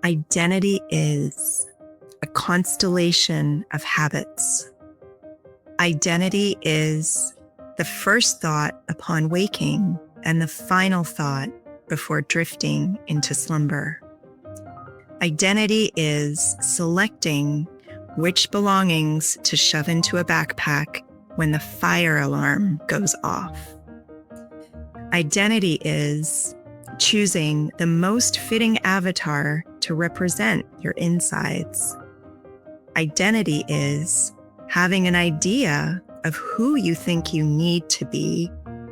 Identity is a constellation of habits. Identity is the first thought upon waking and the final thought before drifting into slumber. Identity is selecting which belongings to shove into a backpack when the fire alarm goes off. Identity is choosing the most fitting avatar to represent your insides. Identity is having an idea of who you think you need to be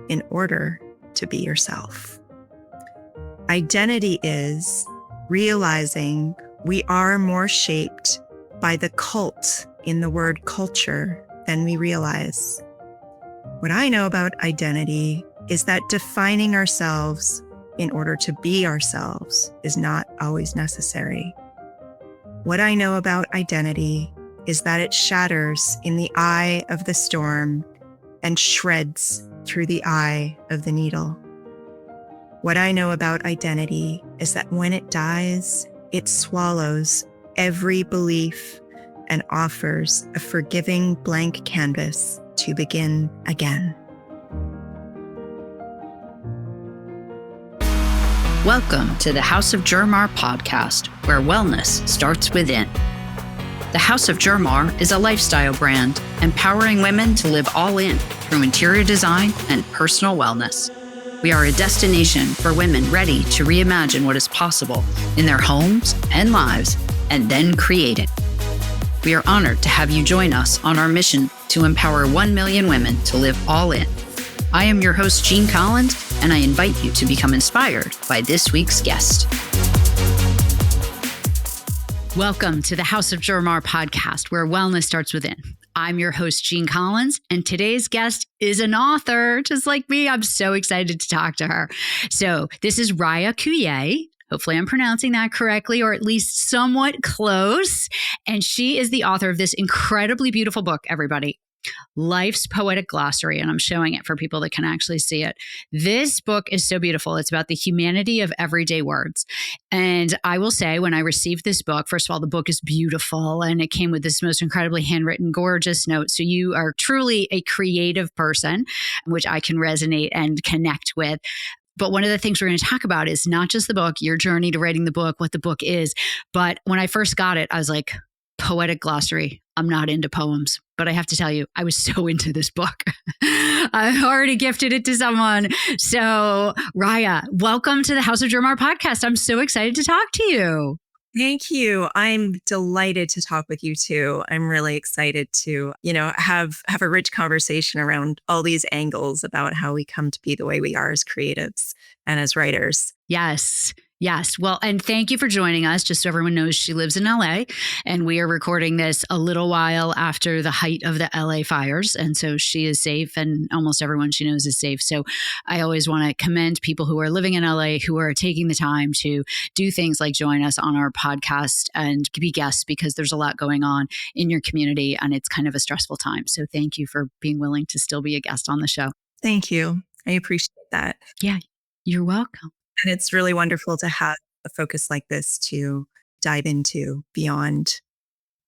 in order to be yourself. Identity is realizing we are more shaped by the cult in the word culture than we realize. What I know about identity is that defining ourselves in order to be ourselves is not always necessary. What I know about identity is that it shatters in the eye of the storm and shreds through the eye of the needle. What I know about identity is that when it dies, it swallows every belief and offers a forgiving blank canvas to begin again. Welcome to the House of Jermar podcast, where wellness starts within. The House of Jermar is a lifestyle brand, empowering women to live all in through interior design and personal wellness. We are a destination for women ready to reimagine what is possible in their homes and lives, and then create it. We are honored to have you join us on our mission to empower 1 million women to live all in. I am your host, Jean Collins, and I invite you to become inspired by this week's guest. Welcome to the House of Jermar podcast, where wellness starts within. I'm your host, Jean Collins, and today's guest is an author, just like me. I'm so excited to talk to her. So this is Rhiah Krista. Hopefully I'm pronouncing that correctly, or at least somewhat close. And she is the author of this incredibly beautiful book, everybody. Life's Poetic Glossary, and I'm showing it for people that can actually see it. This book is so beautiful. It's about the humanity of everyday words. And I will say, when I received this book, first of all, the book is beautiful, and it came with this most incredibly handwritten, gorgeous note. So you are truly a creative person, which I can resonate and connect with. But one of the things we're going to talk about is not just the book, your journey to writing the book, what the book is. But when I first got it, I was like, Poetic Glossary. I'm not into poems, but I have to tell you, I was so into this book. I've already gifted it to someone. So Rhiah, welcome to the House of Jermar podcast. I'm so excited to talk to you. Thank you. I'm delighted to talk with you too. I'm really excited to, have a rich conversation around all these angles about how we come to be the way we are as creatives and as writers. Yes. Yes. Well, and thank you for joining us. Just so everyone knows, she lives in LA, and we are recording this a little while after the height of the LA fires. And so she is safe, and almost everyone she knows is safe. So I always want to commend people who are living in LA, who are taking the time to do things like join us on our podcast and be guests, because there's a lot going on in your community and it's kind of a stressful time. So thank you for being willing to still be a guest on the show. Thank you. I appreciate that. Yeah, you're welcome. And it's really wonderful to have a focus like this to dive into beyond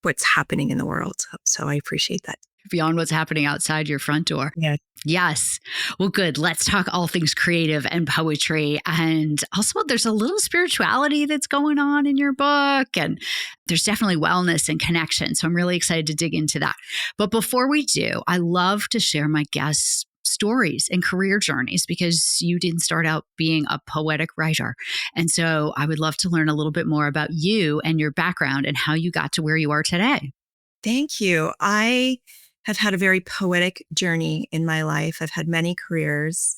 what's happening in the world. So I appreciate that. Beyond what's happening outside your front door. Yeah. Yes. Well, good. Let's talk all things creative and poetry. And also, there's a little spirituality that's going on in your book. And there's definitely wellness and connection. So I'm really excited to dig into that. But before we do, I love to share my guests' stories and career journeys, because you didn't start out being a poetic writer. And so I would love to learn a little bit more about you and your background and how you got to where you are today. Thank you. I have had a very poetic journey in my life. I've had many careers.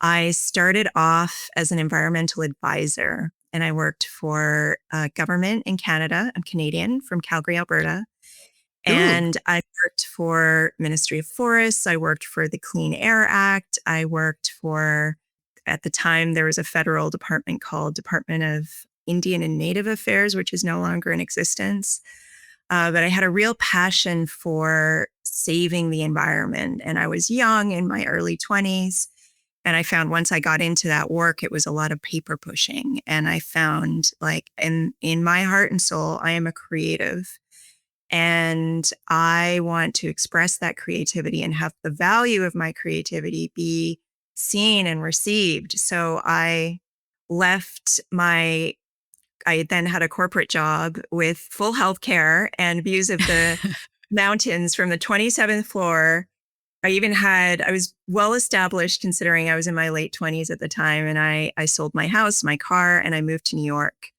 I started off as an environmental advisor, and I worked for government in Canada. I'm Canadian, from Calgary, Alberta. And I worked for Ministry of Forests. I worked for the Clean Air Act. I worked for, at the time, there was a federal department called Department of Indian and Native Affairs, which is no longer in existence. But I had a real passion for saving the environment. And I was young, in my early 20s. And I found once I got into that work, it was a lot of paper pushing. And I found like in my heart and soul, I am a creative. And I want to express that creativity and have the value of my creativity be seen and received. So I then had a corporate job with full health care and views of the mountains from the 27th floor. I was well established considering I was in my late 20s at the time. And I sold my house, my car, and I moved to New York.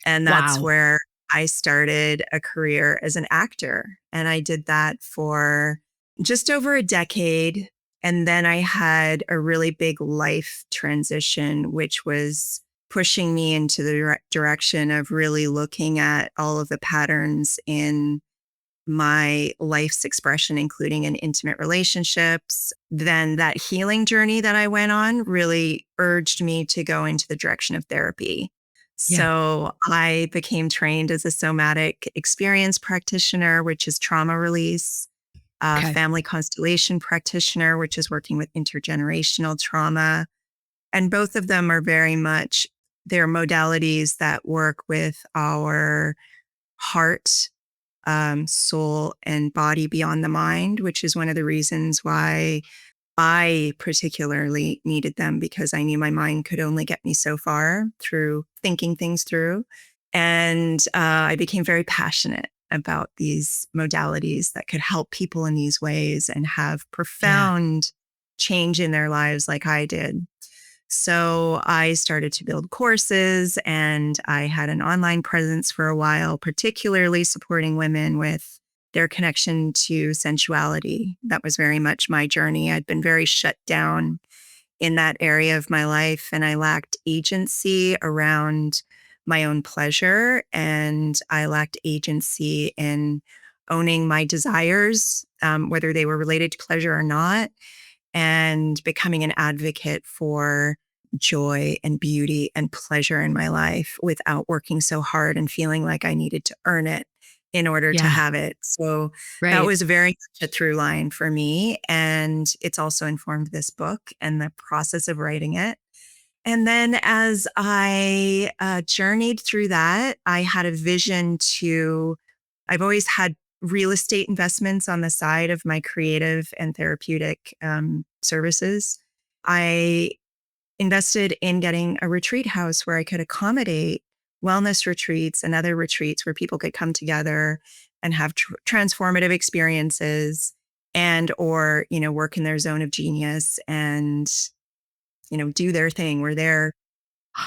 And that's Wow. where I started a career as an actor. And I did that for just over a decade. And then I had a really big life transition, which was pushing me into the direction of really looking at all of the patterns in my life's expression, including in intimate relationships. Then that healing journey that I went on really urged me to go into the direction of therapy. Yeah. So I became trained as a somatic experience practitioner, which is trauma release, a Okay. family constellation practitioner, which is working with intergenerational trauma. And both of them are very much, they're modalities that work with our heart, soul, and body beyond the mind, which is one of the reasons why I particularly needed them, because I knew my mind could only get me so far through thinking things through. And I became very passionate about these modalities that could help people in these ways and have Yeah. profound change in their lives like I did. So I started to build courses, and I had an online presence for a while, particularly supporting women with their connection to sensuality. That was very much my journey. I'd been very shut down in that area of my life, and I lacked agency around my own pleasure, and I lacked agency in owning my desires, whether they were related to pleasure or not, and becoming an advocate for joy and beauty and pleasure in my life without working so hard and feeling like I needed to earn it in order to Yeah. have it. So that Right. was very much a through line for me. And it's also informed this book and the process of writing it. And then as I journeyed through that, I had a vision I've always had real estate investments on the side of my creative and therapeutic services. I invested in getting a retreat house where I could accommodate wellness retreats and other retreats where people could come together and have transformative experiences and or work in their zone of genius and do their thing where they're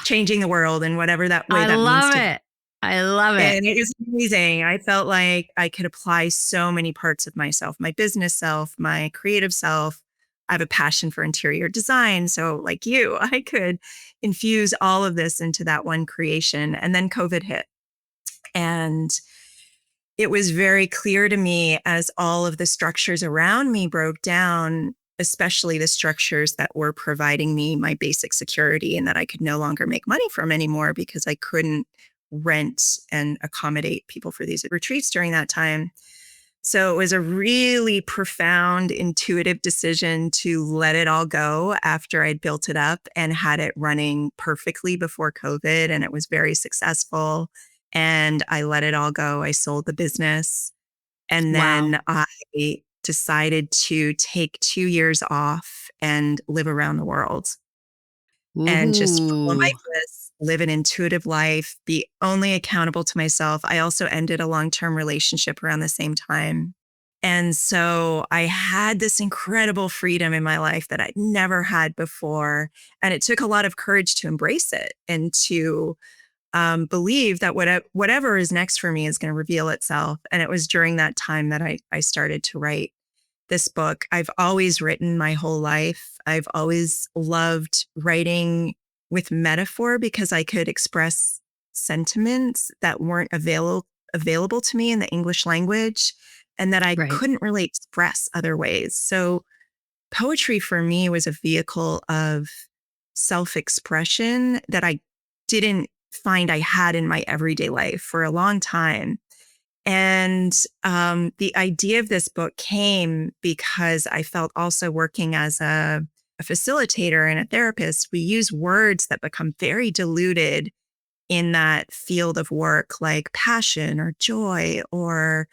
changing the world in whatever that way I that means love to. it. I love it. And it was amazing. I felt like I could apply so many parts of myself, my business self, my creative self. I have a passion for interior design. So, like you, I could infuse all of this into that one creation. And then COVID hit. And it was very clear to me as all of the structures around me broke down, especially the structures that were providing me my basic security and that I could no longer make money from anymore because I couldn't rent and accommodate people for these retreats during that time. So it was a really profound, intuitive decision to let it all go after I'd built it up and had it running perfectly before COVID. And it was very successful. And I let it all go. I sold the business. And Wow. then I decided to take 2 years off and live around the world and just follow my Ooh. bliss, live an intuitive life, be only accountable to myself. I also ended a long-term relationship around the same time. And so I had this incredible freedom in my life that I'd never had before. And it took a lot of courage to embrace it and to believe that whatever is next for me is going to reveal itself. And it was during that time that I started to write this book. I've always written my whole life. I've always loved writing with metaphor because I could express sentiments that weren't available to me in the English language and that I Right. couldn't really express other ways. So poetry for me was a vehicle of self-expression that I didn't find I had in my everyday life for a long time. And the idea of this book came because I felt also working as a a facilitator and a therapist, we use words that become very diluted in that field of work, like passion or joy or,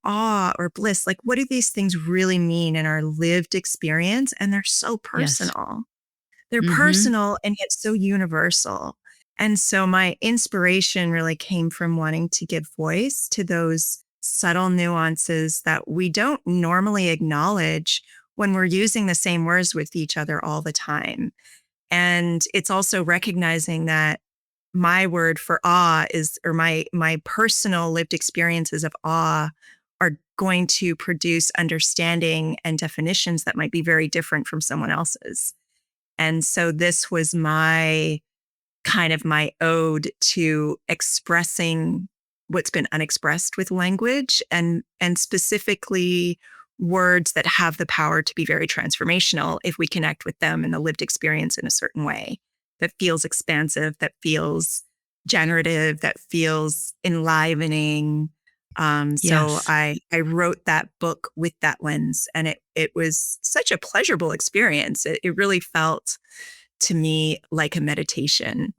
awe or bliss. Like, what do these things really mean in our lived experience? And they're so Yes. personal. They're Mm-hmm. personal and yet so universal. And so my inspiration really came from wanting to give voice to those subtle nuances that we don't normally acknowledge when we're using the same words with each other all the time. And it's also recognizing that my word for awe is, or my personal lived experiences of awe are going to produce understanding and definitions that might be very different from someone else's. And so this was my kind of my ode to expressing what's been unexpressed with language, and specifically words that have the power to be very transformational if we connect with them in the lived experience in a certain way that feels expansive, that feels generative, that feels enlivening. So Yes. I wrote that book with that lens, and it was such a pleasurable experience. It really felt to me like a meditation.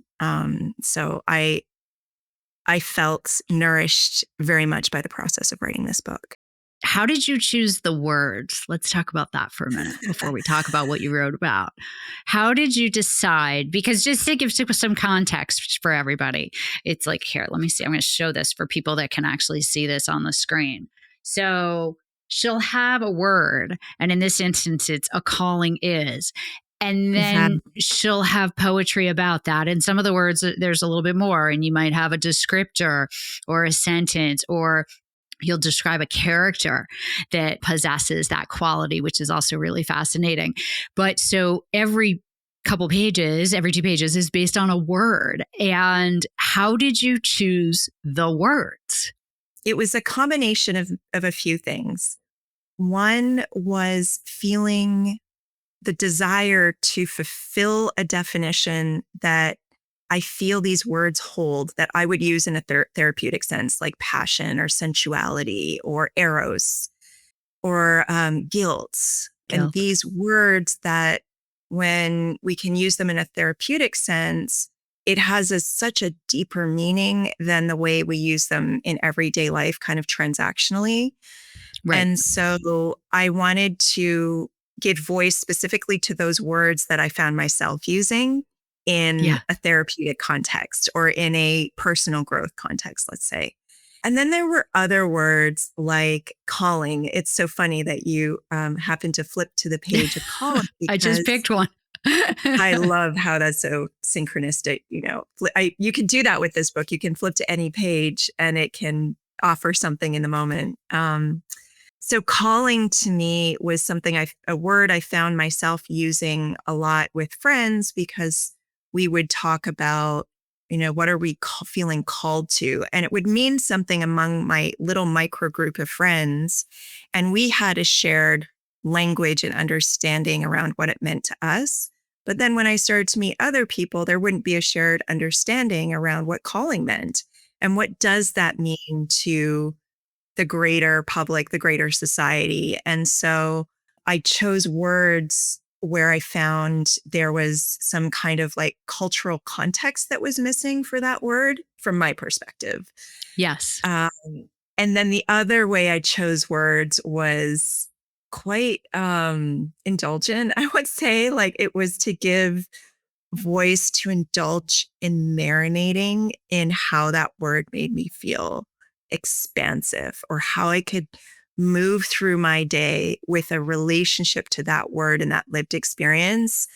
So I felt nourished very much by the process of writing this book. How did you choose the words? Let's talk about that for a minute before we talk about what you wrote about. How did you decide? Because just to give some context for everybody, it's like, here, let me see. I'm going to show this for people that can actually see this on the screen. So she'll have a word, and in this instance, it's a calling is. And then Mhm. she'll have poetry about that. And some of the words, there's a little bit more, and you might have a descriptor or a sentence, or you'll describe a character that possesses that quality, which is also really fascinating. But so every couple pages, every 2 pages is based on a word. And how did you choose the words? It was a combination of a few things. One was feeling the desire to fulfill a definition that I feel these words hold that I would use in a therapeutic sense, like passion or sensuality or eros or guilt. And Guilt. these words that when we can use them in a therapeutic sense, it has such a deeper meaning than the way we use them in everyday life, kind of transactionally. Right. And so I wanted to give voice specifically to those words that I found myself using in Yeah. a therapeutic context or in a personal growth context, let's say. And then there were other words like calling. It's so funny that you happened to flip to the page of calling I just because picked one. I love how that's so synchronistic. You can do that with this book. You can flip to any page and it can offer something in the moment. So calling to me was a word I found myself using a lot with friends because we would talk about, what are we feeling called to? And it would mean something among my little micro group of friends. And we had a shared language and understanding around what it meant to us. But then when I started to meet other people, there wouldn't be a shared understanding around what calling meant. And what does that mean to the greater public, the greater society? And so I chose words where I found there was some kind of like cultural context that was missing for that word from my perspective. Yes. Um, and then the other way I chose words was quite indulgent, I would say. Like it was to give voice to indulge in marinating in how that word made me feel expansive, or how I could move through my day with a relationship to that word and that lived experience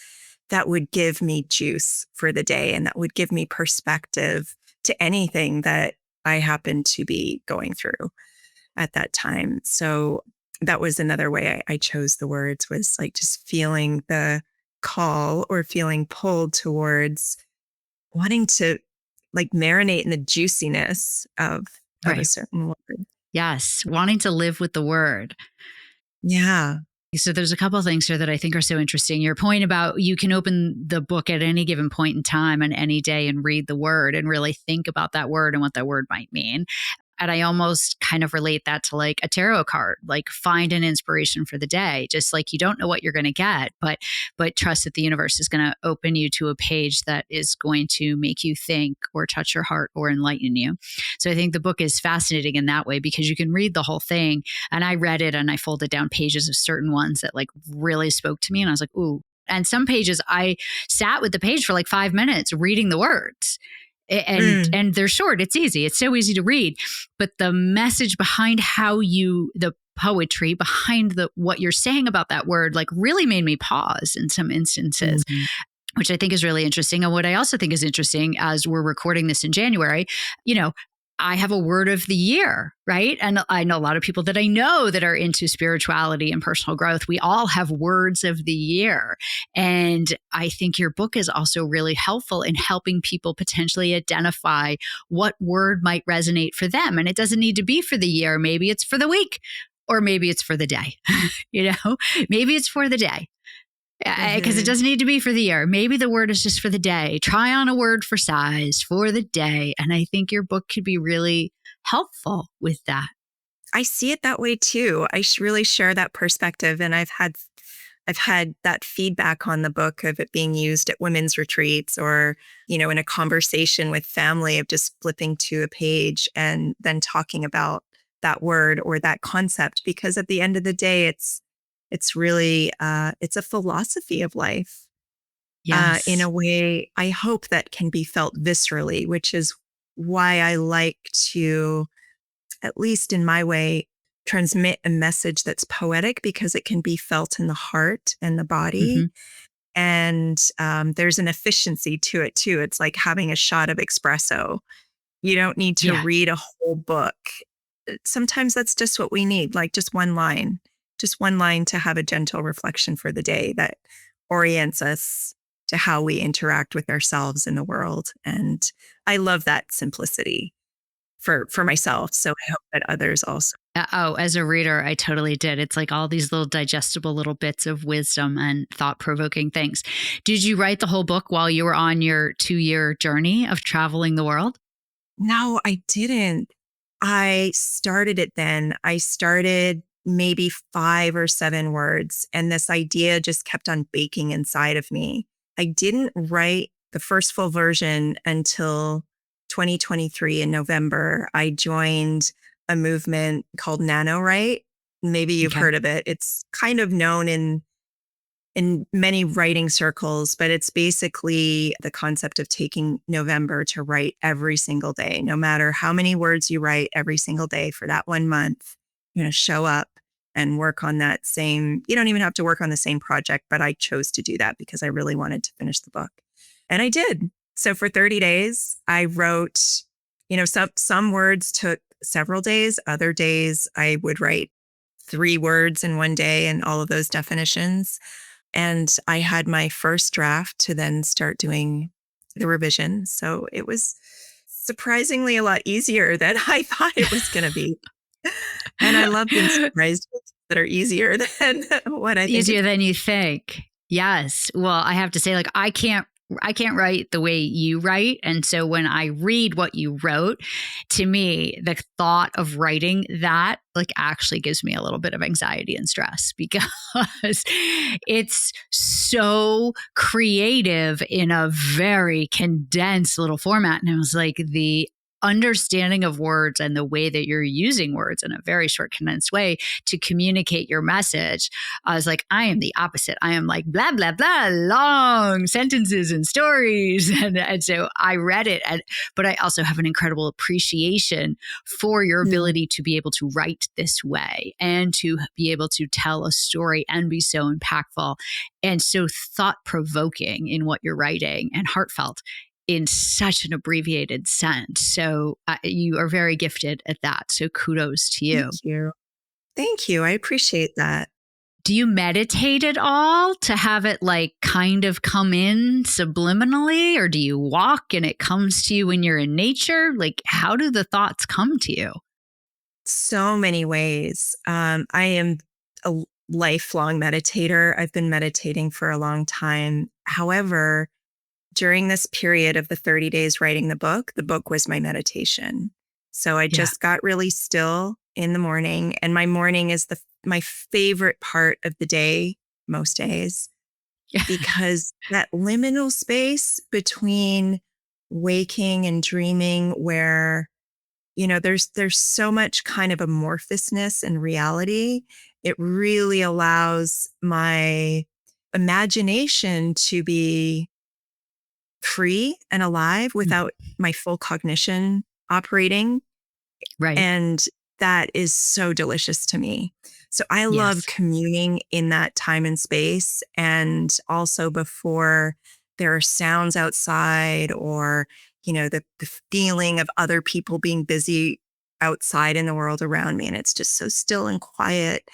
that would give me juice for the day and that would give me perspective to anything that I happened to be going through at that time. So that was another way I chose the words, was like just feeling the call or feeling pulled towards wanting to like marinate in the juiciness of a Right. certain word. Yes. Wanting to live with the word. Yeah. So there's a couple of things here that I think are so interesting. Your point about you can open the book at any given point in time on any day and read the word and really think about that word and what that word might mean. And I almost kind of relate that to like a tarot card, like find an inspiration for the day. Just like you don't know what you're going to get, but trust that the universe is going to open you to a page that is going to make you think or touch your heart or enlighten you. So I think the book is fascinating in that way because you can read the whole thing. And I read it and I folded down pages of certain ones that like really spoke to me. And I was like, ooh. And some pages I sat with the page for like 5 minutes reading the words. And they're short. It's easy. It's so easy to read. But the message behind the poetry behind what you're saying about that word, like really made me pause in some instances. Mm-hmm. Which I think is really interesting. And what I also think is interesting as we're recording this in January, I have a word of the year, right? And I know a lot of people that I know that are into spirituality and personal growth. We all have words of the year. And I think your book is also really helpful in helping people potentially identify what word might resonate for them. And it doesn't need to be for the year. Maybe it's for the week, or maybe it's for the day. Maybe it's for the day. Because it doesn't need to be for the year. Maybe the word is just for the day. Try on a word for size for the day. And I think your book could be really helpful with that. I see it that way too. I really share that perspective. And I've had that feedback on the book of it being used at women's retreats or, in a conversation with family of just flipping to a page and then talking about that word or that concept. Because at the end of the day, it's really, it's a philosophy of life. Yes. In a way, I hope that can be felt viscerally, which is why I like to, at least in my way, transmit a message that's poetic because it can be felt in the heart and the body. Mm-hmm. And there's an efficiency to it too. It's like having a shot of espresso. You don't need to read a whole book. Sometimes that's just what we need, like just one line to have a gentle reflection for the day that orients us to how we interact with ourselves in the world. And I love that simplicity for myself. So I hope that others also. As a reader, I totally did. It's like all these little digestible little bits of wisdom and thought-provoking things. Did you write the whole book while you were on your 2-year journey of traveling the world? No, I didn't. I started it then. I started maybe 5 or 7 words. And this idea just kept on baking inside of me. I didn't write the first full version until 2023 in November. I joined a movement called NaNoWrite. Maybe you've heard of it. It's kind of known in many writing circles, but it's basically the concept of taking November to write every single day, no matter how many words you write every single day for that 1 month. Show up and work on that same, you don't even have to work on the same project, but I chose to do that because I really wanted to finish the book. And I did. So for 30 days, I wrote, some words took several days. Other days I would write 3 words in one day and all of those definitions. And I had my first draft to then start doing the revision. So it was surprisingly a lot easier than I thought it was going to be. And I love being surprised that are easier than what I think. Easier than you think. Yes. Well, I have to say, like, I can't write the way you write. And so when I read what you wrote, to me, the thought of writing that like actually gives me a little bit of anxiety and stress because it's so creative in a very condensed little format. And it was like the understanding of words and the way that you're using words in a very short, condensed way to communicate your message. I was like, I am the opposite. I am like blah, blah, blah, long sentences and stories. And so I read it, but I also have an incredible appreciation for your ability to be able to write this way and to be able to tell a story and be so impactful and so thought-provoking in what you're writing and heartfelt in such an abbreviated sense. So you are very gifted at that. So kudos to you. Thank you. Thank you. I appreciate that. Do you meditate at all to have it like kind of come in subliminally, or do you walk and it comes to you when you're in nature? Like, how do the thoughts come to you? So many ways. I am a lifelong meditator. I've been meditating for a long time. However, during this period of the 30 days writing the book was my meditation. So I Yeah. just got really still in the morning, and my morning is my favorite part of the day most days, because that liminal space between waking and dreaming, where there's so much kind of amorphousness in reality. It really allows my imagination to be free and alive without my full cognition operating. Right. And that is so delicious to me. So I love Yes. communing in that time and space. And also before there are sounds outside, or, the feeling of other people being busy outside in the world around me. And it's just so still and quiet.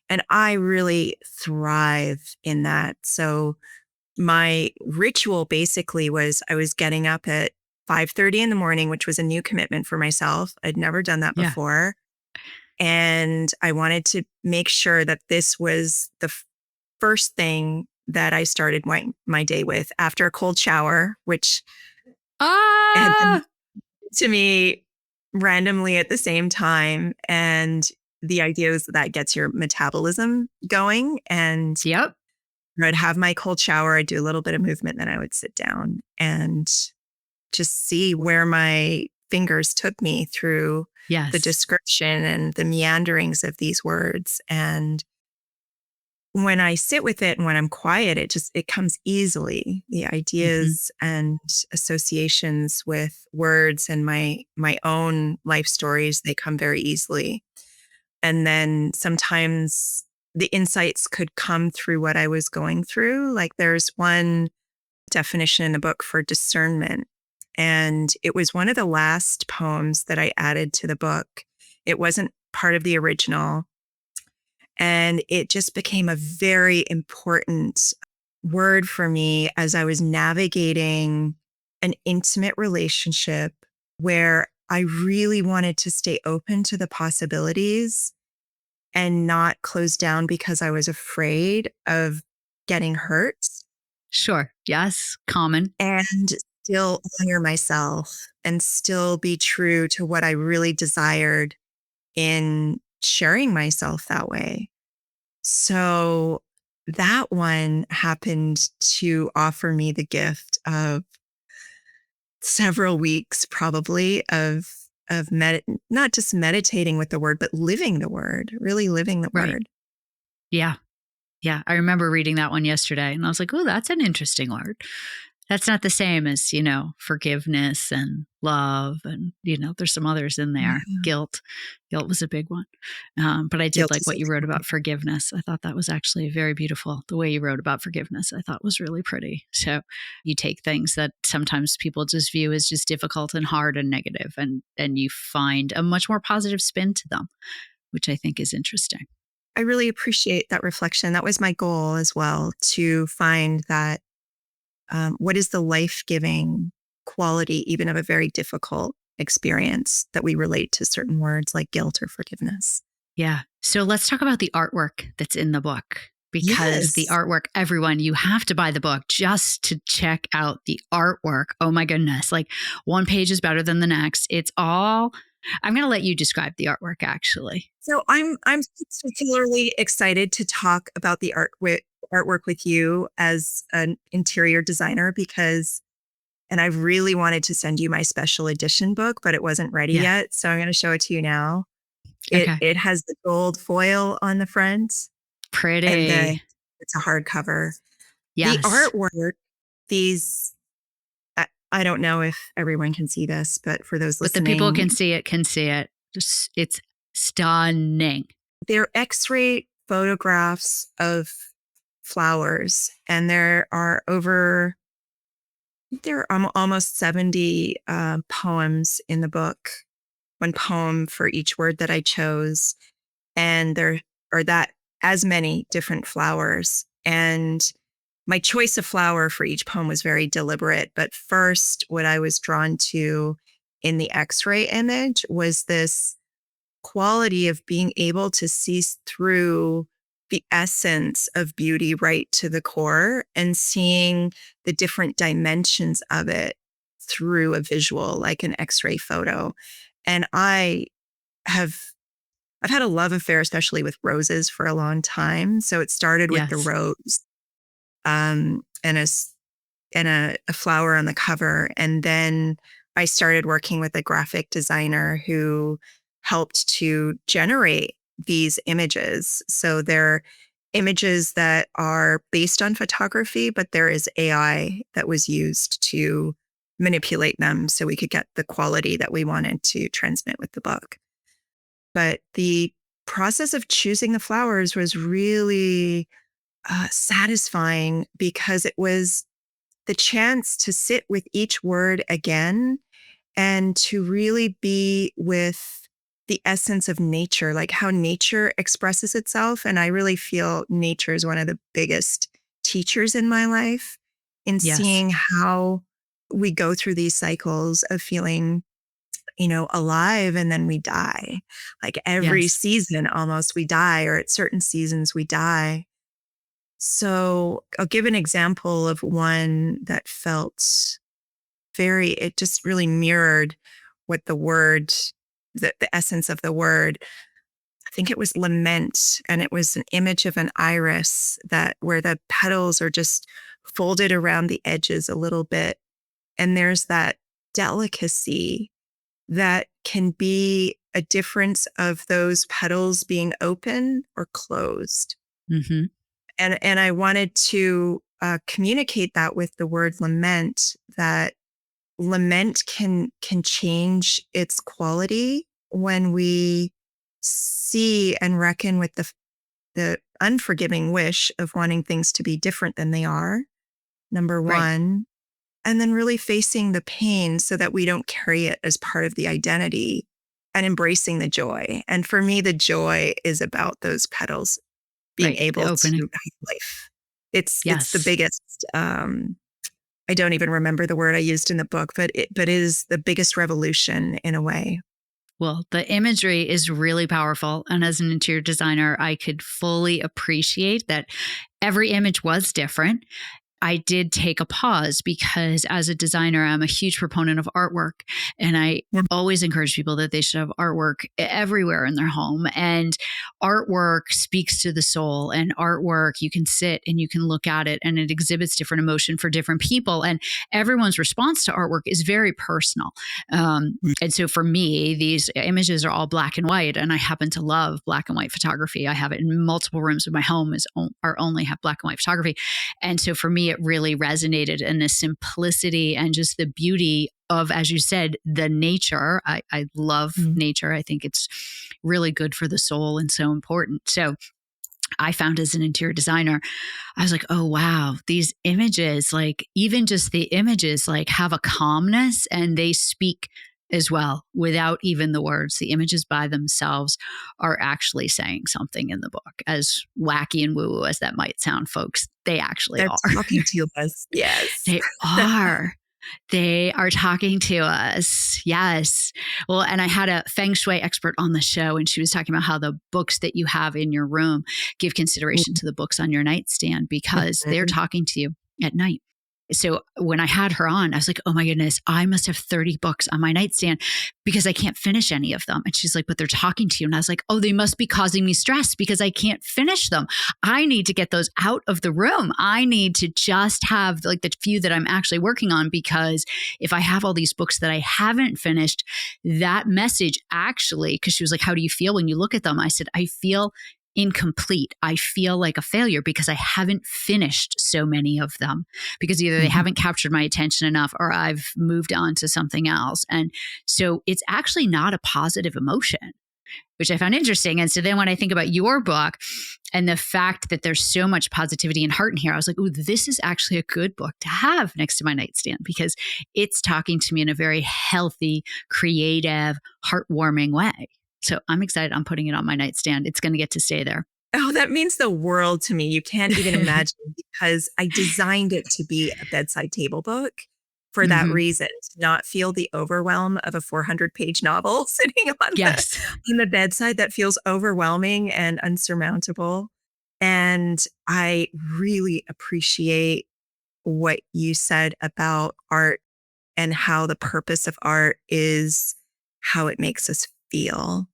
And I really thrive in that. So my ritual basically was, I was getting up at 5:30 in the morning, which was a new commitment for myself. I'd never done that Yeah. before. And I wanted to make sure that this was the first thing that I started my day with, after a cold shower, which had been Ah, to me randomly at the same time. And the idea is that gets your metabolism going. And yep. I'd have my cold shower, I'd do a little bit of movement, then I would sit down and just see where my fingers took me through the Yes. description and the meanderings of these words. And when I sit with it and when I'm quiet, it comes easily. The Hmm. ideas and associations with words and my own life stories, they come very easily. And then sometimes the insights could come through what I was going through. Like, there's one definition in the book for discernment, and it was one of the last poems that I added to the book. It wasn't part of the original. And it just became a very important word for me as I was navigating an intimate relationship where I really wanted to stay open to the possibilities and not close down because I was afraid of getting hurt, Sure. Yes. Common. and still honor myself and still be true to what I really desired in sharing myself that way. So that one happened to offer me the gift of several weeks, probably, of not just meditating with the word, but living the word, really living the Right. word. Yeah. Yeah. I remember reading that one yesterday and I was like, oh, that's an interesting word. That's not the same as, forgiveness and love. And, there's some others in there. Yeah. Guilt. Guilt was a big one. But I did Guilt like is a what you big wrote one. about forgiveness. I thought that was actually very beautiful. The way you wrote about forgiveness, I thought was really pretty. So you take things that sometimes people just view as just difficult and hard and negative, and you find a much more positive spin to them, which I think is interesting. I really appreciate that reflection. That was my goal as well, to find that what is the life-giving quality, even of a very difficult experience, that we relate to certain words like guilt or forgiveness. Yeah. So let's talk about the artwork that's in the book, because the Yes. artwork, everyone, you have to buy the book just to check out the artwork. Oh my goodness. Like, one page is better than the next. I'm going to let you describe the artwork actually. So I'm particularly excited to talk about the artwork with you as an interior designer, and I really wanted to send you my special edition book, but it wasn't ready Yeah. yet. So I'm going to show it to you now. It Okay. it has the gold foil on the front, and then Pretty. it's a hardcover. The Yes. artwork, these I don't know if everyone can see this, but for those But the people listening, can see it. Just, it's stunning. they're X-ray photographs of flowers, and there are almost 70 poems in the book. One poem for each word that I chose, and there are that as many different flowers. And my choice of flower for each poem was very deliberate. But first, what I was drawn to in the X-ray image was this quality of being able to see through the essence of beauty right to the core, and seeing the different dimensions of it through a visual, like an X-ray photo. And I've had a love affair, especially with roses, for a long time. So it started with the Yes. rose, and a flower on the cover. And then I started working with a graphic designer who helped to generate these images. So they're images that are based on photography, but there is AI that was used to manipulate them so we could get the quality that we wanted to transmit with the book. But the process of choosing the flowers was really satisfying because it was the chance to sit with each word again and to really be with the essence of nature, like how nature expresses itself. And I really feel nature is one of the biggest teachers in my life in Yes. seeing how we go through these cycles of feeling, alive, and then we die. Like every Yes. season almost we die, or at certain seasons we die. So I'll give an example of one that felt it just really mirrored what the word, the essence of the word. I think it was lament, and it was an image of an iris where the petals are just folded around the edges a little bit. And there's that delicacy that can be a difference of those petals being open or closed. Mm-hmm. And I wanted to communicate that with the word lament, that lament can change its quality when we see and reckon with the unforgiving wish of wanting things to be different than they are, number Right. one, and then really facing the pain so that we don't carry it as part of the identity, and embracing the joy. And for me, the joy is about those petals being Right. The able to opening. have life. It's the Yes. biggest. I don't even remember the word I used in the book, but it is the biggest revolution in a way. Well, the imagery is really powerful. And as an interior designer, I could fully appreciate that every image was different. I did take a pause because as a designer, I'm a huge proponent of artwork. And I Yeah. always encourage people that they should have artwork everywhere in their home. And artwork speaks to the soul, and artwork, you can sit and you can look at it and it exhibits different emotion for different people. And everyone's response to artwork is very personal. And so for me, these images are all black and white. And I happen to love black and white photography. I have it in multiple rooms of my home are only have black and white photography. And so for me, it really resonated in the simplicity and just the beauty of, as you said, the nature. I love nature. I think it's really good for the soul and so important. So I found as an interior designer, I was like, oh, wow, these images, like even just the images, like have a calmness and they speak as well without even the words. The images by themselves are actually saying something in the book. As wacky and woo-woo as that might sound, folks, they actually They're are. talking to us. Yes. They are. They are talking to us. Yes. Well, and I had a feng shui expert on the show, and she was talking about how the books that you have in your room give consideration to the books on your nightstand because they're Mhm. talking to you at night. So when I had her on, I was like, oh my goodness, I must have 30 books on my nightstand because I can't finish any of them. And she's like, but they're talking to you. And I was like, oh, they must be causing me stress because I can't finish them. I need to get those out of the room. I need to just have like the few that I'm actually working on, because if I have all these books that I haven't finished, that message actually, because she was like, how do you feel when you look at them? I said, I feel incomplete. I feel like a failure because I haven't finished so many of them, because either they haven't captured my attention enough or I've moved on to something else. And so it's actually not a positive emotion, which I found interesting. And so then when I think about your book and the fact that there's so much positivity and heart in here, I was like, oh, this is actually a good book to have next to my nightstand because it's talking to me in a very healthy, creative, heartwarming way. So I'm excited. I'm putting it on my nightstand. It's going to get to stay there. Oh, that means the world to me. You can't even imagine, because I designed it to be a bedside table book for that Mm-hmm. reason, to not feel the overwhelm of a 400-page novel sitting Yes. on the bedside that feels overwhelming and unsurmountable. And I really appreciate what you said about art and how the purpose of art is how it makes us feel.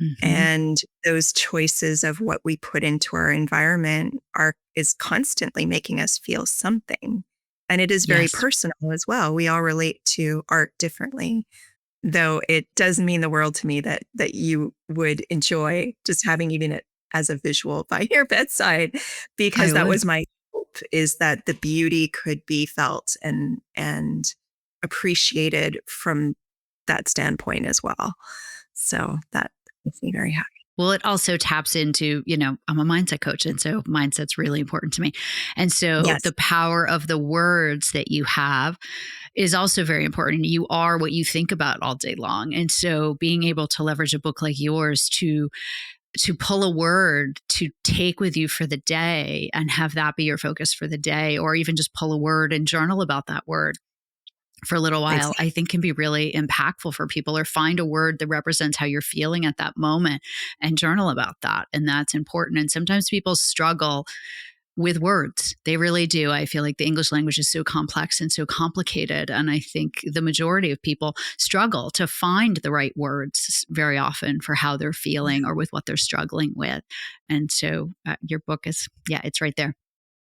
Mm-hmm. And those choices of what we put into our environment is constantly making us feel something. And it is very Yes, personal as well. We all relate to art differently, though it does mean the world to me that you would enjoy just having even it as a visual by your bedside, because I that would. was my hope, is that the beauty could be felt and appreciated from that standpoint as well. So that makes me very happy. Well, it also taps into, I'm a mindset coach. And so mindset's really important to me. And so Yes. the power of the words that you have is also very important. You are what you think about all day long. And so being able to leverage a book like yours to pull a word to take with you for the day and have that be your focus for the day, or even just pull a word and journal about that word for a little while, Exactly. I think can be really impactful for people. Or find a word that represents how you're feeling at that moment and journal about that. And that's important. And sometimes people struggle with words. They really do. I feel like the English language is so complex and so complicated. And I think the majority of people struggle to find the right words very often for how they're feeling or with what they're struggling with. And so your book is, it's right there.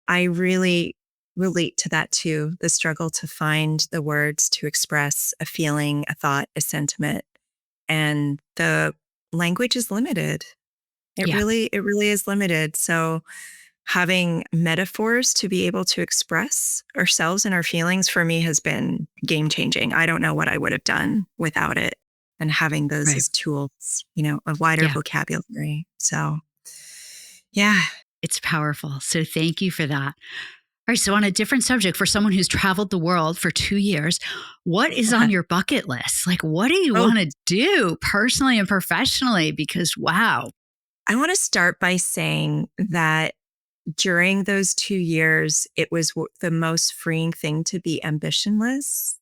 I really relate to that too. The struggle to find the words to express a feeling, a thought, a sentiment. And the language is limited. Yeah. It really is limited. So having metaphors to be able to express ourselves and our feelings for me has been game changing. I don't know what I would have done without it. And having those Right. as tools, a wider Yeah. vocabulary. So yeah. It's powerful. So thank you for that. All right. So, on a different subject, for someone who's traveled the world for 2 years, what is on your bucket list? Like, what do you Oh, want to do personally and professionally? Because, wow. I want to start by saying that during those 2 years, it was the most freeing thing to be ambitionless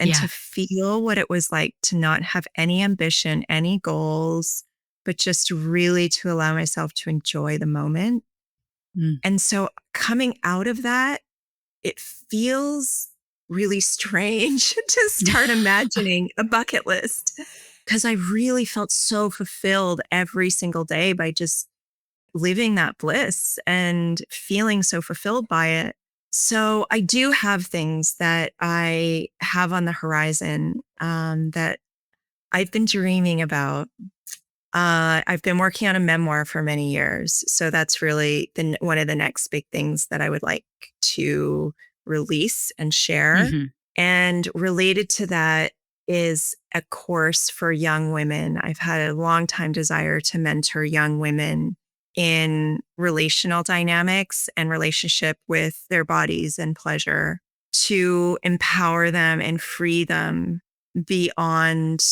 and Yeah. to feel what it was like to not have any ambition, any goals, but just really to allow myself to enjoy the moment. Mm. And so coming out of that, it feels really strange to start imagining a bucket list, because I really felt so fulfilled every single day by just living that bliss and feeling so fulfilled by it. So I do have things that I have on the horizon, that I've been dreaming about. I've been working on a memoir for many years. So that's really one of the next big things that I would like to release and share. Mm-hmm. And related to that is a course for young women. I've had a long time desire to mentor young women in relational dynamics and relationship with their bodies and pleasure, to empower them and free them beyond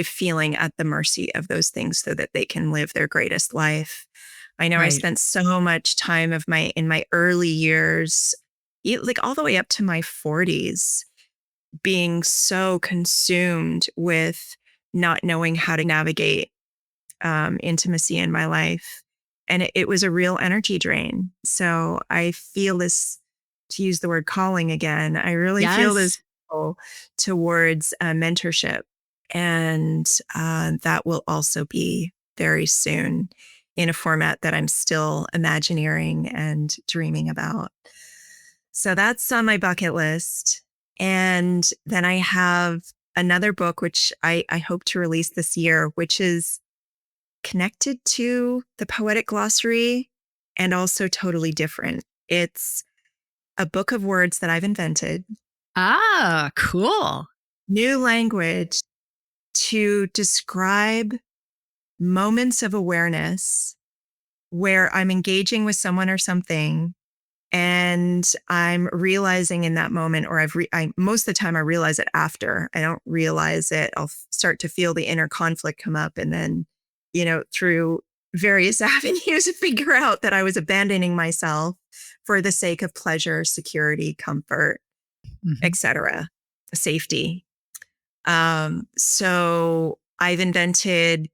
feeling at the mercy of those things so that they can live their greatest life. I know I Right. spent so much time in my early years, like all the way up to my 40s, being so consumed with not knowing how to navigate intimacy in my life. And it was a real energy drain. So I feel this, to use the word calling again, I really feel this Yes. pull towards mentorship. And that will also be very soon in a format that I'm still imagineering and dreaming about. So that's on my bucket list. And then I have another book, which I hope to release this year, which is connected to the Poetic Glossary and also totally different. It's a book of words that I've invented, Ah, cool. new language to describe moments of awareness where I'm engaging with someone or something, and I'm realizing in that moment, or most of the time I realize it after. I don't realize it. I'll start to feel the inner conflict come up, and then, through various avenues, figure out that I was abandoning myself for the sake of pleasure, security, comfort, Mm-hmm. etc., safety. So I've invented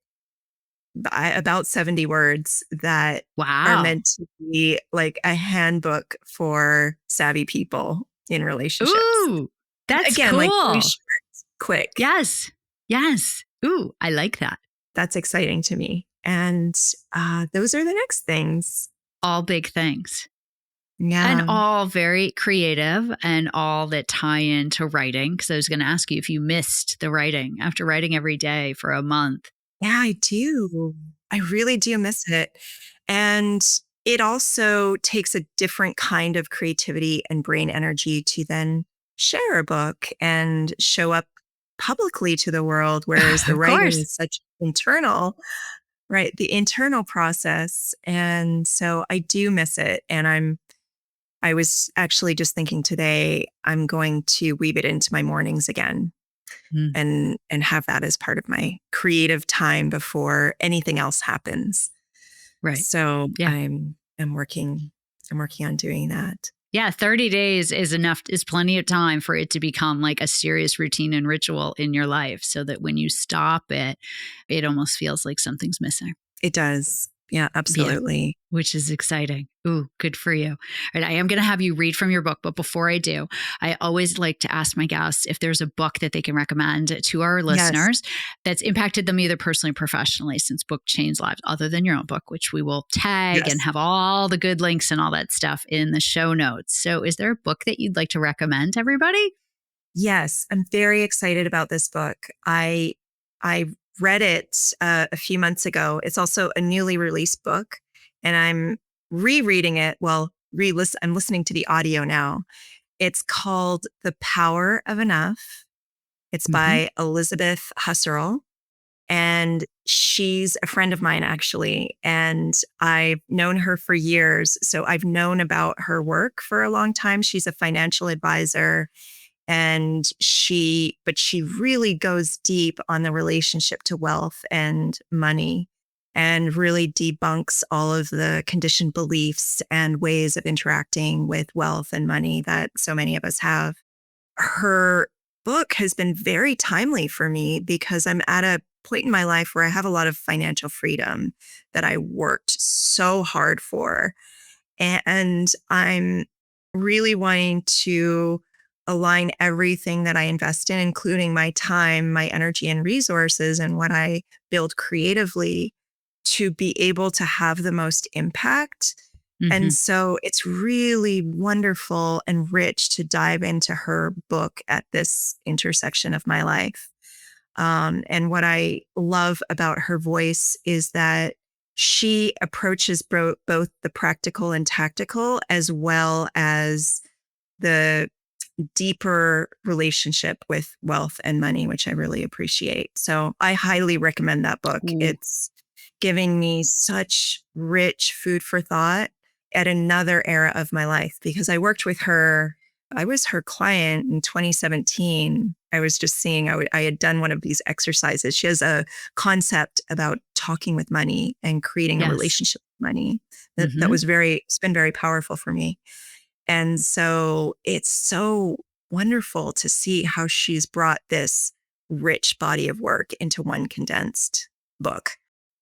about 70 words that are Wow. meant to be like a handbook for savvy people in relationships. Ooh, that's Again, like really cool. short, quick. Yes. Yes. Ooh, I like that. That's exciting to me. And those are the next things. All big things. And Yeah. all very creative and all that tie into writing. Because I was going to ask you if you missed the writing after writing every day for a month. Yeah, I do. I really do miss it. And it also takes a different kind of creativity and brain energy to then share a book and show up publicly to the world, whereas the Of writing course. is such internal, right? The internal process. And so I do miss it. And I was actually just thinking today, I'm going to weave it into my mornings again Mm, and have that as part of my creative time before anything else happens. right. So Yeah. I'm working on doing that. Yeah. 30 days is plenty of time for it to become like a serious routine and ritual in your life so that when you stop it, it almost feels like something's missing. It does. Yeah, Yeah. absolutely. Which is exciting. Ooh, good for you. All right, I am going to have you read from your book, but before I do, I always like to ask my guests if there's a book that they can recommend to our Yes. listeners that's impacted them either personally or professionally, since book changed lives, other than your own book, which we will tag and Yes. have all the good links and all that stuff in the show notes. So is there a book that you'd like to recommend to everybody? Yes. I'm very excited about this book. I read it a few months ago. It's also a newly released book, and I'm rereading it. Well, I'm listening to the audio now. It's called The Power of Enough. It's Mm-hmm. by Elizabeth Husserl. And she's a friend of mine, actually. And I've known her for years. So I've known about her work for a long time. She's a financial advisor. But she really goes deep on the relationship to wealth and money and really debunks all of the conditioned beliefs and ways of interacting with wealth and money that so many of us have. Her book has been very timely for me because I'm at a point in my life where I have a lot of financial freedom that I worked so hard for. And I'm really wanting to align everything that I invest in, including my time, my energy, and resources, and what I build creatively to be able to have the most impact. And Mm-hmm. so it's really wonderful and rich to dive into her book at this intersection of my life. And what I love about her voice is that she approaches both the practical and tactical, as well as the deeper relationship with wealth and money, which I really appreciate. So I highly recommend that book. Ooh, It's giving me such rich food for thought at another era of my life because I worked with her. I was her client in 2017. I was just seeing, I had done one of these exercises. She has a concept about talking with money and creating a yes. relationship with money that Mm-hmm. was it's been very powerful for me. And so it's so wonderful to see how she's brought this rich body of work into one condensed book.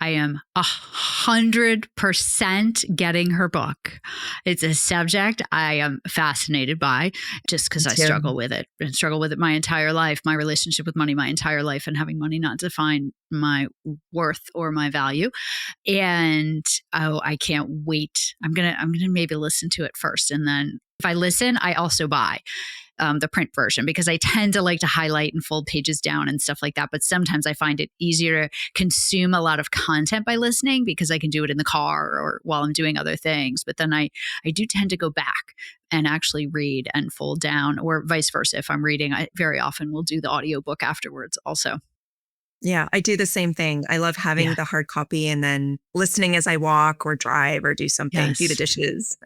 I am 100% getting her book. It's a subject I am fascinated by just because Me I too. struggle with it and struggle with it my entire life, my relationship with money my entire life, and having money not define my worth or my value. And oh, I can't wait. I'm gonna maybe listen to it first. And then if I listen, I also buy the print version because I tend to like to highlight and fold pages down and stuff like that. But sometimes I find it easier to consume a lot of content by listening because I can do it in the car or while I'm doing other things. But then I do tend to go back and actually read and fold down, or vice versa. If I'm reading, I very often will do the audiobook afterwards also. Yeah, I do the same thing. I love having Yeah. the hard copy and then listening as I walk or drive or do something, do the Yes. dishes.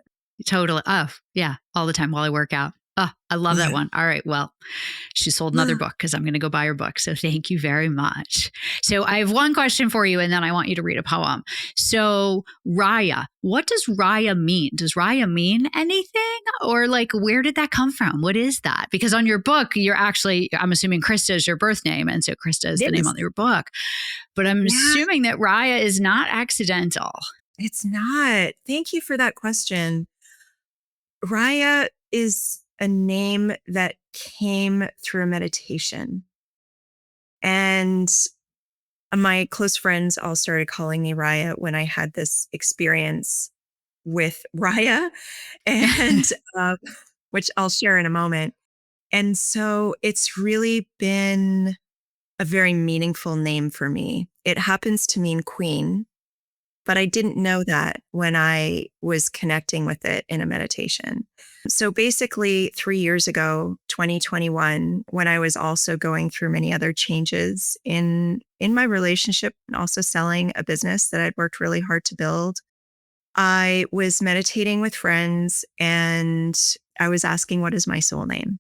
Totally. Oh, yeah. All the time while I work out. Oh, I love that Yeah. one. All right. Well, she sold another book because I'm going to go buy her book. So thank you very much. So I have one question for you, and then I want you to read a poem. So Rhiah, what does Rhiah mean? Does Rhiah mean anything? Or like, where did that come from? What is that? Because on your book, you're actually, I'm assuming Krista is your birth name. And so Krista is the It name is. on your book. But I'm Yeah, assuming that Rhiah is not accidental. it's not. Thank you for that question. Raya is a name that came through a meditation. And My close friends all started calling me Rhiah when I had this experience with Rhiah, and which I'll share in a moment. And so it's really been a very meaningful name for me. It happens to mean queen, but I didn't know that when I was connecting with it in a meditation. So basically, 3 years ago, 2021, when I was also going through many other changes in my relationship and also selling a business that I'd worked really hard to build, I was meditating with friends and I was asking, what is my soul name?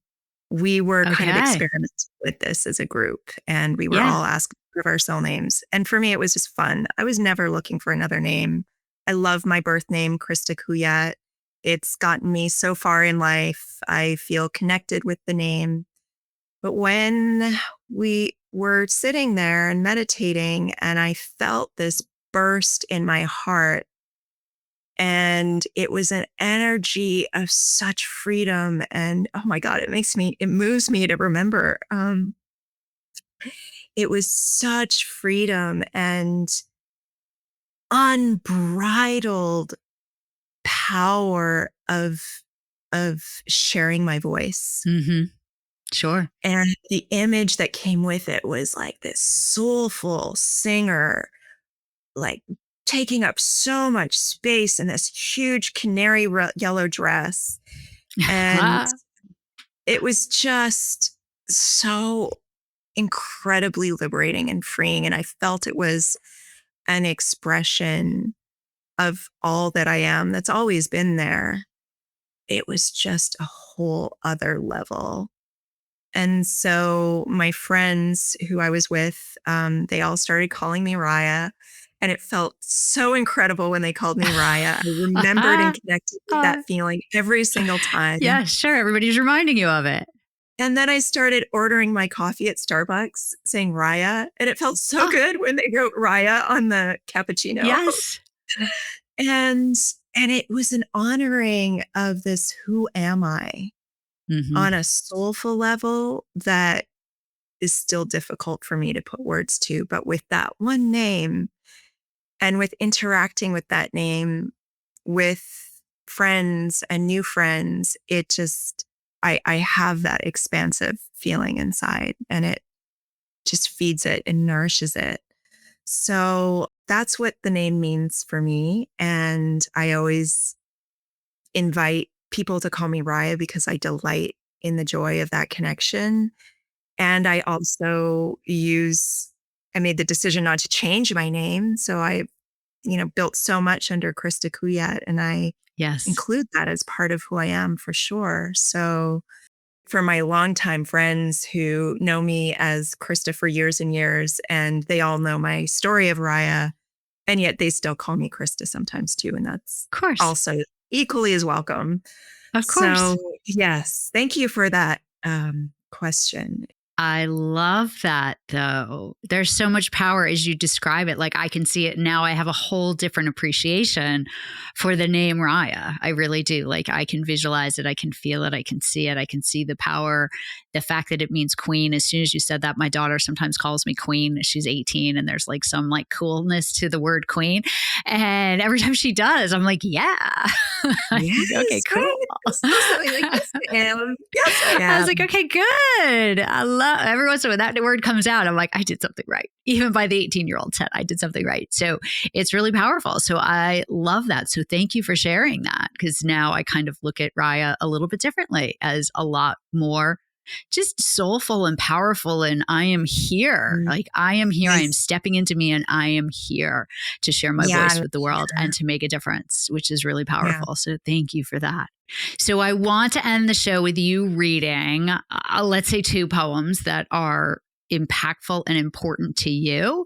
We were kind of Okay. experimenting with this as a group, and we were Yeah. all asking for our soul names. And for me, it was just fun. I was never looking for another name. I love my birth name, Krista Kujat. It's gotten me so far in life. I feel connected with the name. But when we were sitting there and meditating, and I felt this burst in my heart, and it was an energy of such freedom. And oh my God, it moves me to remember. It was such freedom and unbridled power of sharing my voice. Mm-hmm. Sure. And the image that came with it was like this soulful singer, like taking up so much space in this huge yellow dress. And it was just so incredibly liberating and freeing. And I felt it was an expression of all that I am that's always been there. It was just a whole other level. And so my friends who I was with, they all started calling me Rhiah. And it felt so incredible when they called me Rhiah. I remembered and connected with that feeling every single time. Yeah, sure. Everybody's reminding you of it. And then I started ordering my coffee at Starbucks saying Rhiah. And it felt so Oh, good when they wrote Rhiah on the cappuccino. yes. And it was an honoring of this who am I Mm-hmm. on a soulful level that is still difficult for me to put words to. But with that one name and with interacting with that name with friends and new friends, it just, I have that expansive feeling inside, and it just feeds it and nourishes it. So that's what the name means for me. And I always invite people to call me Rhiah because I delight in the joy of that connection. And I also I made the decision not to change my name. So I, built so much under Krista Kujat, and I Yes. include that as part of who I am for sure. So for my longtime friends who know me as Krista for years and years, and they all know my story of Rhiah, and yet they still call me Krista sometimes too. And that's Of course. also equally as welcome. Of course. So yes, thank you for that question. I love that though. There's so much power as you describe it. Like I can see it now. I have a whole different appreciation for the name Rhiah. I really do. Like I can visualize it. I can feel it. I can see it. I can see the power, the fact that it means queen. As soon as you said that, my daughter sometimes calls me queen. She's 18 and there's like some like coolness to the word queen. And every time she does, I'm like, yeah. Yes, Okay, cool. right. It's still something like, yes, I am. Yes, I am. I was like, okay, good. I love every once in a while that word comes out. I'm like, I did something right. Even by the 18-year-old said I did something right. So it's really powerful. So I love that. So thank you for sharing that, because now I kind of look at Rhiah a little bit differently as a lot more just soulful and powerful. And I am here. Like I am here. I am Yes. stepping into me and I am here to share my voice with the world and to make a difference, which is really powerful. So thank you for that. So I want to end the show with you reading, let's say 2 poems that are impactful and important to you,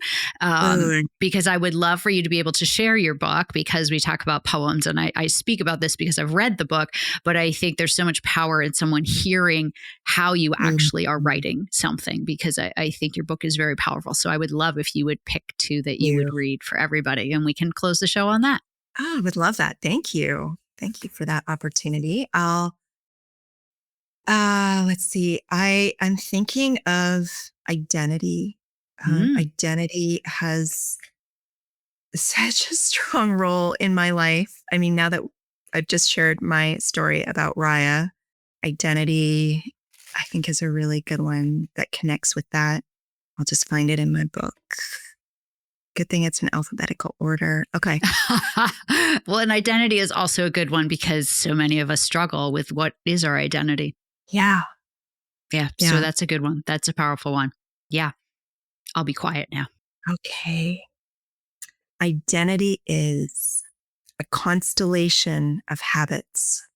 because I would love for you to be able to share your book, because we talk about poems and I speak about this because I've read the book, but I think there's so much power in someone hearing how you actually are writing something, because I think your book is very powerful. So I would love if you would pick 2 that you would read for everybody, and we can close the show on that. Oh, I would love that. Thank you. Thank you for that opportunity. Let's see. I'm thinking of identity. Mm. Identity has such a strong role in my life. I mean, now that I've just shared my story about Rhiah, identity, I think, is a really good one that connects with that. I'll just find it in my book. Good thing it's in alphabetical order. Okay. Well, an identity is also a good one because so many of us struggle with what is our identity. Yeah. Yeah. So Yeah. that's a good one. That's a powerful one. Yeah. I'll be quiet now. Okay. Identity is a constellation of habits.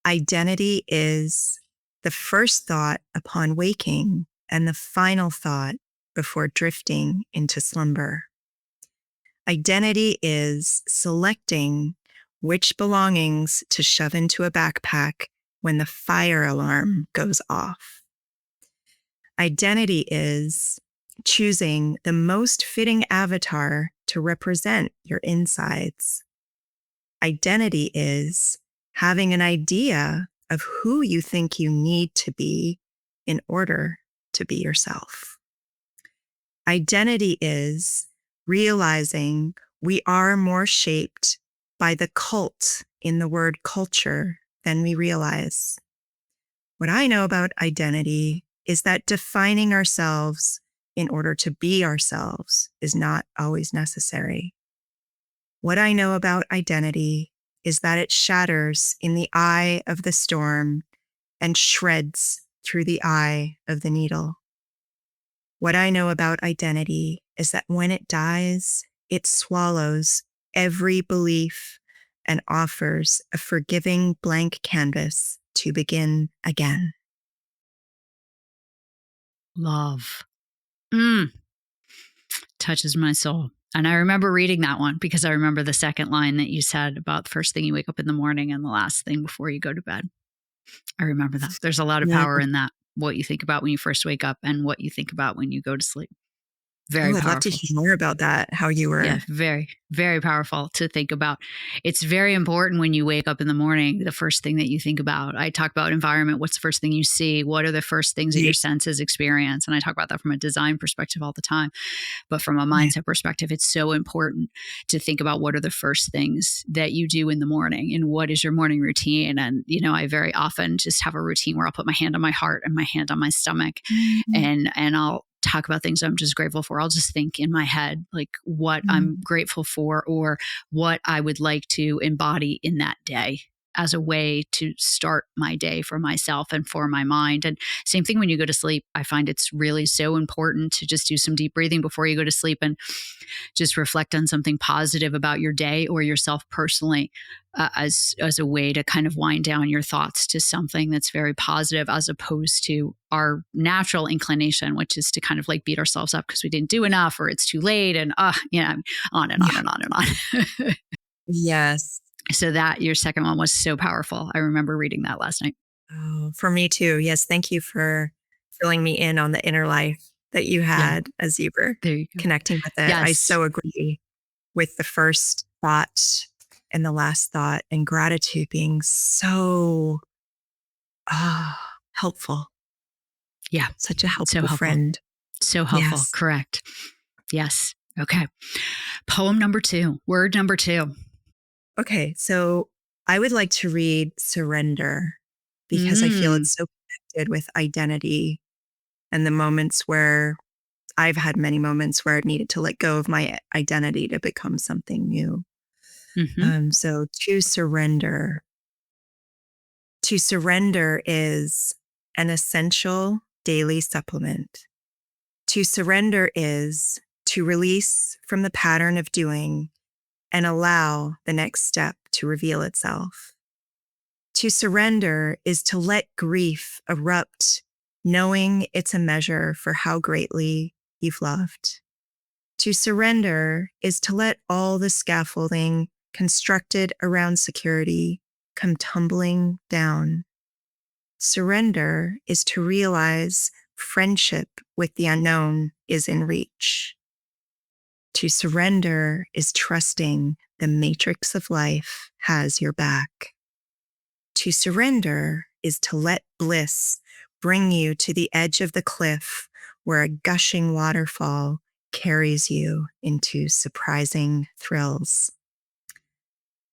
Identity is the first thought upon waking and the final thought before drifting into slumber. Identity is selecting which belongings to shove into a backpack when the fire alarm goes off. Identity is choosing the most fitting avatar to represent your insides. Identity is having an idea of who you think you need to be in order to be yourself. Identity is realizing we are more shaped by the cult in the word culture than we realize. What I know about identity is that defining ourselves in order to be ourselves is not always necessary. What I know about identity is that it shatters in the eye of the storm and shreds through the eye of the needle. What I know about identity is that when it dies, it swallows every belief and offers a forgiving blank canvas to begin again. Love. Touches my soul. And I remember reading that one because I remember the second line that you said about the first thing you wake up in the morning and the last thing before you go to bed. I remember that. There's a lot of power in that. What you think about when you first wake up and what you think about when you go to sleep. Very Oh, I'd love to powerful. hear more about that, how you were. Yeah, very, very powerful to think about. It's very important when you wake up in the morning, the first thing that you think about. I talk about environment. What's the first thing you see? What are the first things that your senses experience? And I talk about that from a design perspective all the time. But from a mindset perspective, it's so important to think about what are the first things that you do in the morning and what is your morning routine. And, you know, I very often just have a routine where I'll put my hand on my heart and my hand on my stomach and I'll talk about things I'm just grateful for. I'll just think in my head, like what I'm grateful for or what I would like to embody in that day as a way to start my day for myself and for my mind. And same thing when you go to sleep. I find it's really so important to just do some deep breathing before you go to sleep and just reflect on something positive about your day or yourself personally as a way to kind of wind down your thoughts to something that's very positive as opposed to our natural inclination, which is to kind of like beat ourselves up because we didn't do enough or it's too late and on and on and on and on. Yes. So that your second one was so powerful. I remember reading that last night. Oh, for me too. Yes. Thank you for filling me in on the inner life that you had as you were There you go. connecting with it. Yes. I so agree with the first thought and the last thought and gratitude being so helpful. Yeah. Such a helpful, So helpful. friend. So helpful. Yes. Correct. Yes. Okay. Poem number 2, word number 2. Okay. So I would like to read Surrender because I feel it's so connected with identity and the moments where I've had many moments where I've needed to let go of my identity to become something new. So to surrender is an essential daily supplement. To surrender is to release from the pattern of doing and allow the next step to reveal itself. To surrender is to let grief erupt, knowing it's a measure for how greatly you've loved. To surrender is to let all the scaffolding constructed around security come tumbling down. Surrender is to realize friendship with the unknown is in reach. To surrender is trusting the matrix of life has your back. To surrender is to let bliss bring you to the edge of the cliff where a gushing waterfall carries you into surprising thrills.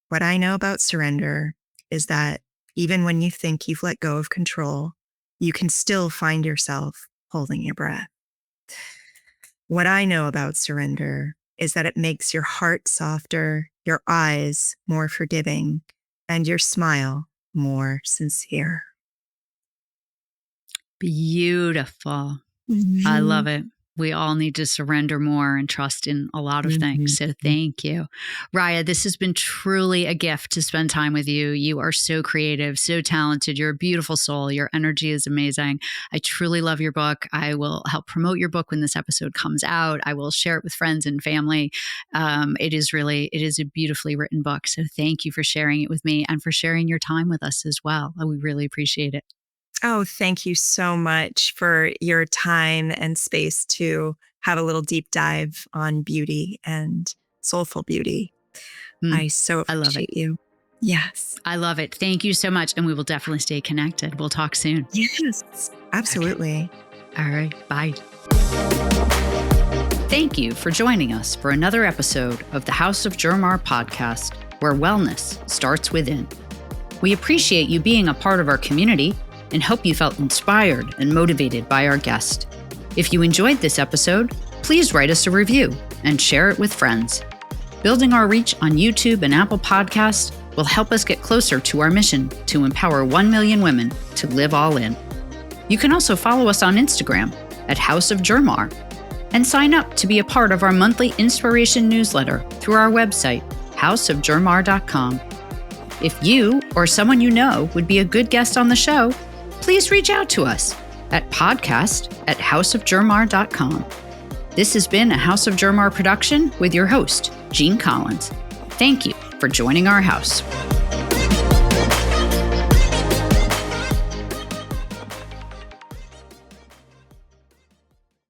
What I know about surrender is that even when you think you've let go of control, you can still find yourself holding your breath. What I know about surrender is that it makes your heart softer, your eyes more forgiving, and your smile more sincere. Beautiful. Mm-hmm. I love it. We all need to surrender more and trust in a lot of things. So thank you. Rhiah, this has been truly a gift to spend time with you. You are so creative, so talented. You're a beautiful soul. Your energy is amazing. I truly love your book. I will help promote your book when this episode comes out. I will share it with friends and family. It is a beautifully written book. So thank you for sharing it with me and for sharing your time with us as well. We really appreciate it. Oh, thank you so much for your time and space to have a little deep dive on beauty and soulful beauty. I so appreciate you. Yes. I love it. Thank you so much. And we will definitely stay connected. We'll talk soon. Yes, absolutely. Okay. All right. Bye. Thank you for joining us for another episode of the House of Jermar podcast, where wellness starts within. We appreciate you being a part of our community and hope you felt inspired and motivated by our guest. If you enjoyed this episode, please write us a review and share it with friends. Building our reach on YouTube and Apple Podcasts will help us get closer to our mission to empower 1 million women to live all in. You can also follow us on Instagram at House of Jermar and sign up to be a part of our monthly inspiration newsletter through our website, houseofjermar.com. If you or someone you know would be a good guest on the show, please reach out to us at podcast@houseofjermar.com. This has been a House of Jermar production with your host, Jean Collins. Thank you for joining our house.